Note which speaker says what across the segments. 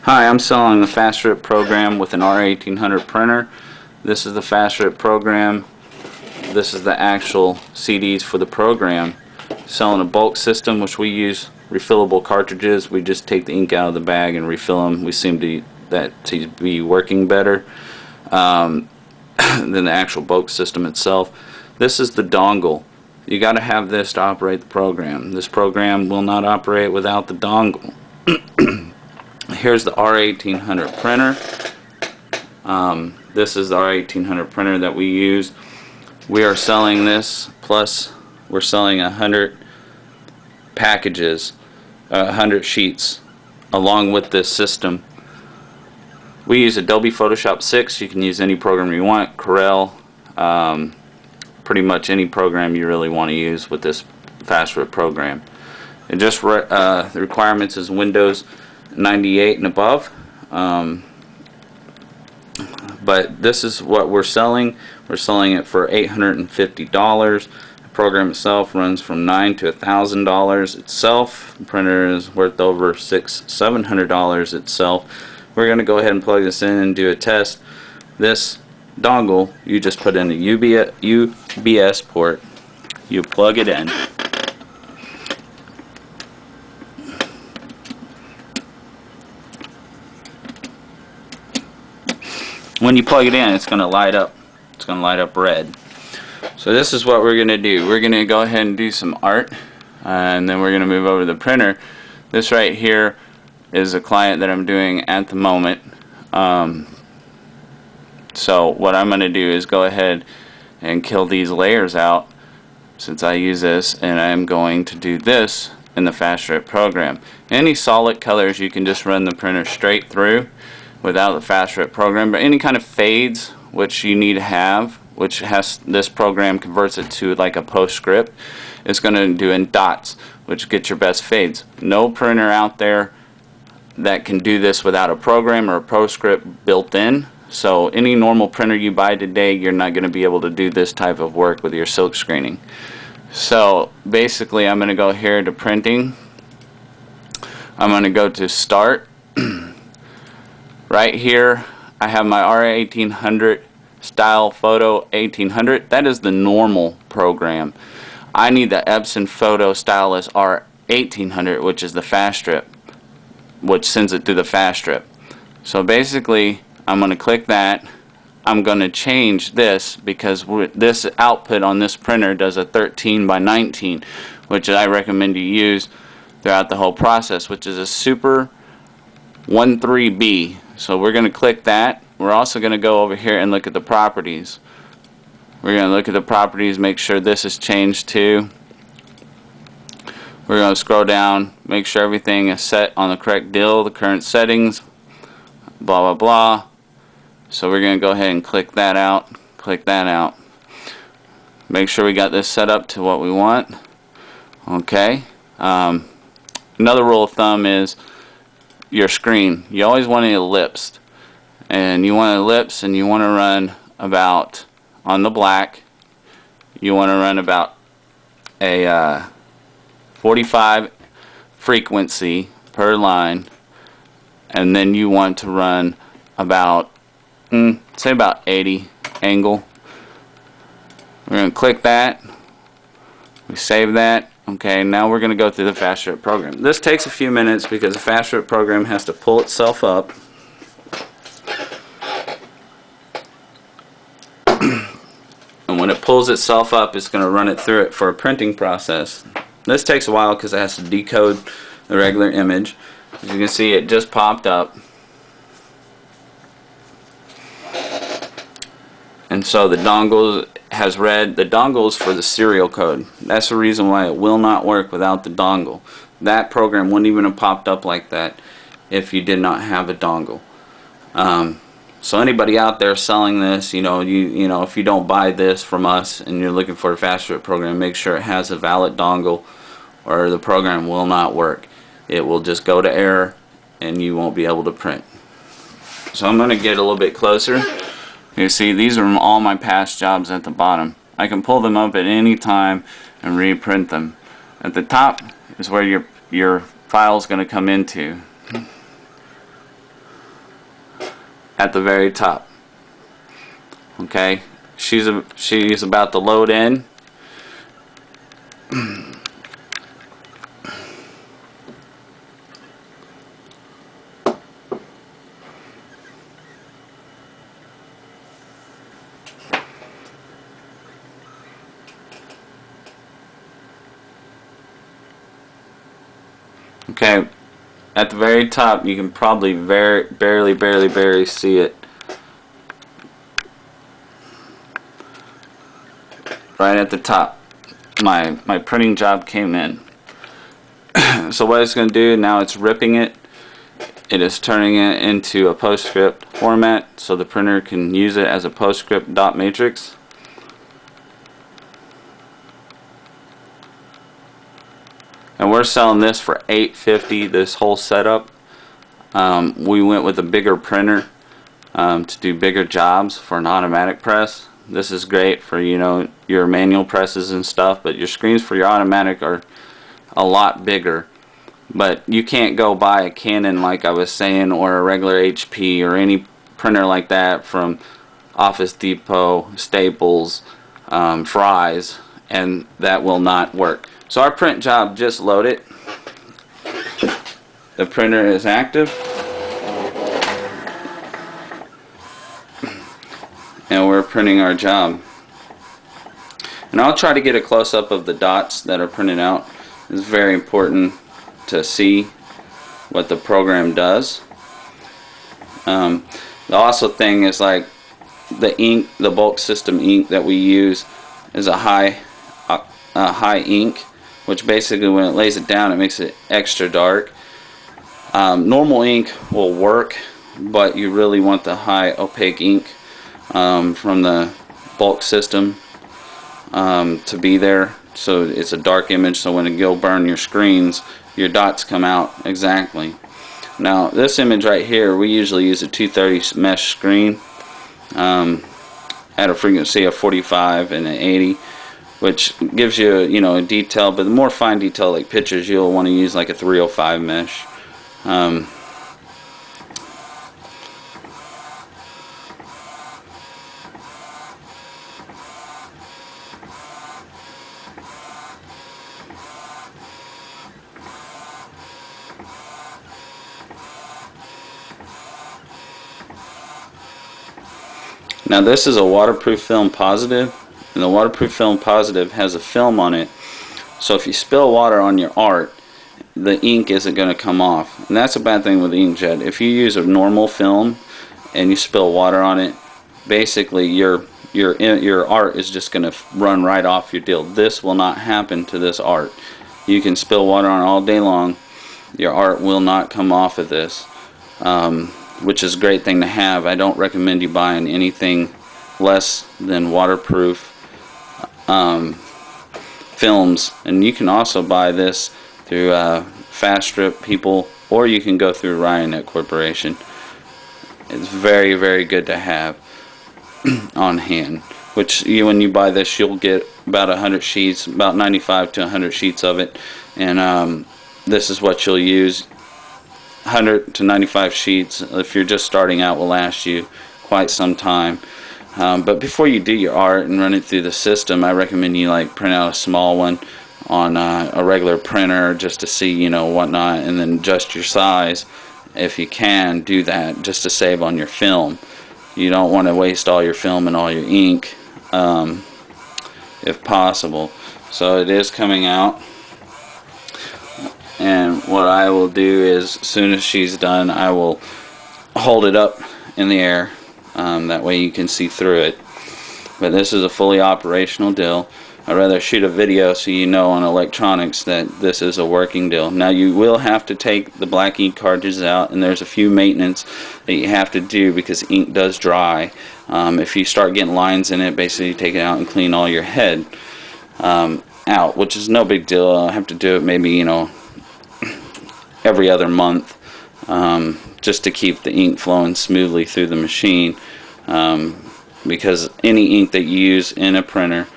Speaker 1: Hi, I'm selling the Fast Rip program with an R1800 printer. This is the Fast Rip program. This is the actual CDs for the program. Selling a bulk system, which we use refillable cartridges. We just take the ink out of the bag and refill them. We seem to be working better than the actual bulk system itself. This is the dongle. You got to have this to operate the program. This program will not operate without the dongle. Here's the R1800 printer. This is the R1800 printer that we use. We are selling this, plus we're selling 100 packages, 100 sheets along with this system. We use Adobe Photoshop 6. You can use any program you want, Corel, pretty much any program you really want to use with this Fast Rip program. It just the requirements is Windows 98 and above, but this is what we're selling. We're selling it for $850. The program itself runs from $900 to $1,000 itself. The printer is worth over $700 itself. We're going to go ahead and plug this in and do a test. This dongle, you just put in a UBS port, you plug it in. When you plug it in, it's going to light up. It's going to light up red. So this is what we're going to do. We're going to go ahead and do some art, and then we're going to move over to the printer. This right here is a client that I'm doing at the moment. So what I'm going to do is go ahead and kill these layers out since I use this, and I'm going to do this in the Fast Rip program. Any solid colors you can just run the printer straight through without the Fast Rip program, but any kind of fades which you need to have, which has this program converts it to like a postscript, it's going to do in dots, which get your best fades. No printer out there that can do this without a program or a postscript built in. So any normal printer you buy today, you're not going to be able to do this type of work with your silk screening. So basically I'm going to go here to printing. I'm going to go to start. Right here I have my R1800 Style Photo 1800. That is the normal program. I need the Epson Photo Stylus R1800, which is the Fast Rip, which sends it through the Fast Rip. So basically I'm going to click that. I'm going to change this because this output on this printer does a 13 by 19, which I recommend you use throughout the whole process, which is a Super 13B. So we're going to click that. We're also going to go over here and look at the properties. We're going to look at the properties, make sure this is changed too. We're going to scroll down, make sure everything is set on the correct deal, the current settings, blah blah blah. So we're going to go ahead and click that out, make sure we got this set up to what we want. Okay. Another rule of thumb is your screen, you always want it ellipsed, and you want an ellipse, and you want to run about, on the black, you want to run about a 45 frequency per line, and then you want to run about say about 80 angle. We're going to click that, we save that. Okay, now we're going to go through the Fast Rip program. This takes a few minutes because the Fast Rip program has to pull itself up. And when it pulls itself up, it's going to run it through it for a printing process. This takes a while because it has to decode the regular image. As you can see, it just popped up. And so the dongle has read, the dongle is for the serial code. That's the reason why it will not work without the dongle. That program wouldn't even have popped up like that if you did not have a dongle. So anybody out there selling this, you know, if you don't buy this from us and you're looking for a Fast Rip program, make sure it has a valid dongle or the program will not work. It will just go to error and you won't be able to print. So I'm going to get a little bit closer. You see, these are all my past jobs at the bottom. I can pull them up at any time and reprint them. At the top is where your file is going to come into. at the very top. Okay, she's about to load in. Okay, at the very top you can probably barely see it. Right at the top, my printing job came in. So what it's going to do now, it's ripping it. It is turning it into a PostScript format so the printer can use it as a PostScript dot matrix. And we're selling this for $8.50, this whole setup. We went with a bigger printer to do bigger jobs for an automatic press. This is great for, you know, your manual presses and stuff, but your screens for your automatic are a lot bigger. But you can't go buy a Canon, like I was saying, or a regular HP or any printer like that from Office Depot, Staples, Fry's, and that will not work. So our print job just loaded. The printer is active. And we're printing our job. And I'll try to get a close-up of the dots that are printed out. It's very important to see what the program does. The also thing is, like, the ink, the bulk system ink that we use is a high ink, which basically when it lays it down it makes it extra dark. Normal ink will work, but you really want the high opaque ink from the bulk system to be there, so it's a dark image, so when it go burn your screens, your dots come out exactly. Now this image right here, we usually use a 230 mesh screen at a frequency of 45 and an 80, which gives you, you know, a detail, but the more fine detail like pictures, you'll want to use like a 305 mesh. Now this is a waterproof film positive, and the waterproof film positive has a film on it, so if you spill water on your art, the ink isn't going to come off. And that's a bad thing with the inkjet. If you use a normal film and you spill water on it, basically your art is just going to run right off your deal. This will not happen to this art. You can spill water on it all day long, your art will not come off of this. Which is a great thing to have. I don't recommend you buying anything less than waterproof films, and you can also buy this through Fast Strip people, or you can go through Ryonet Corporation. It's very good to have on hand, which when you buy this you'll get about 100 sheets, about 95 to 100 sheets of it, and this is what you'll use. 100 to 95 sheets, if you're just starting out, will last you quite some time. But before you do your art and run it through the system, I recommend you like print out a small one on a regular printer just to see, you know, whatnot, and then adjust your size if you can. Do that just to save on your film. You don't want to waste all your film and all your ink if possible. So it is coming out. And what I will do is, as soon as she's done, I will hold it up in the air. That way you can see through it. But this is a fully operational deal. I'd rather shoot a video so you know on electronics that this is a working deal. Now you will have to take the black ink cartridges out, and there's a few maintenance that you have to do because ink does dry. If you start getting lines in it, basically take it out and clean all your head out, which is no big deal. I have to do it maybe, you know, every other month, just to keep the ink flowing smoothly through the machine, because any ink that you use in a printer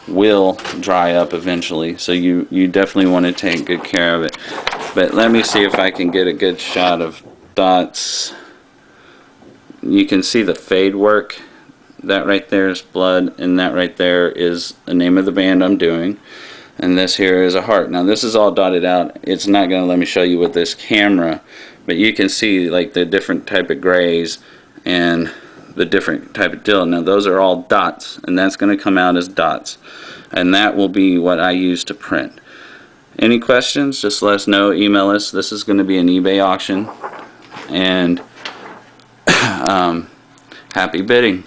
Speaker 1: will dry up eventually, so you definitely want to take good care of it. But let me see if I can get a good shot of dots. you can see the fade work. That right there is blood, and that right there is the name of the band I'm doing, and this here is a heart. Now this is all dotted out. It's not going to let me show you with this camera, but you can see like the different type of grays and the different type of deal. Now those are all dots, and that's going to come out as dots, and that will be what I use to print. Any questions, just let us know, email us. This is going to be an eBay auction, and happy bidding.